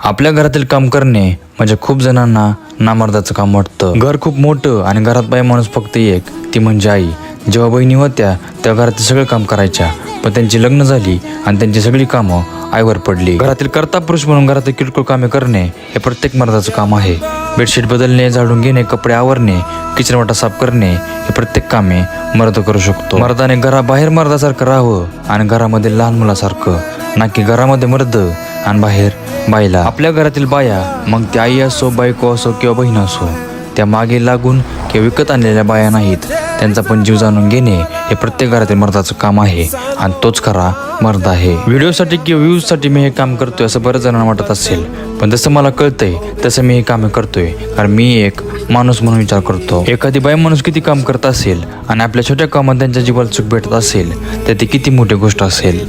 आपल्या घरातील काम करणे म्हणजे खूप जणांना नामर्दाचं काम वाटतं। घर खूप मोठं आणि घरात बाई माणूस फक्त एक, ती म्हणजे आई। जेव्हा बहिणी होत्या तेव्हा घरातील सगळे काम करायच्या, पण त्यांची लग्न झाली आणि त्यांची सगळी कामं आईवर पडली। घरातील कर्ता पुरुष म्हणून घरातील किरकोळ कामे करणे हे प्रत्येक मर्दाचं काम आहे। बेडशीट बदलणे, झाडून घेणे, कपडे आवरणे, किचन वाटा साफ करणे हे प्रत्येक कामे मर्द करू शकतो। मर्दाने घराबाहेर मर्दासारखं राहावं आणि घरामध्ये लहान मुलासारखं, ना की घरामध्ये मर्द आणि बाहेर बाईला। आपल्या घरातील बाया, मग ती आई असो, बायको असो किंवा बहीण असो, त्या मागे लागून किंवा विकत आणलेल्या बाया नाहीत। त्यांचा पण जीव जाणून घेणे हे प्रत्येक घरातील मर्दाचं काम आहे आणि तोच खरा मर्द आहे। व्हिडिओसाठी किंवा व्ह्यूजसाठी मी हे काम करतोय असं बऱ्याच जणांना वाटत असेल, पण जसं मला कळतंय तसं मी हे कामे करतोय कारण मी एक माणूस म्हणून विचार करतो। एखादी बाई माणूस किती काम करत असेल आणि आपल्या छोट्या कामात त्यांच्या जीवाला सुख भेटत असेल तर ती किती मोठी गोष्ट असेल।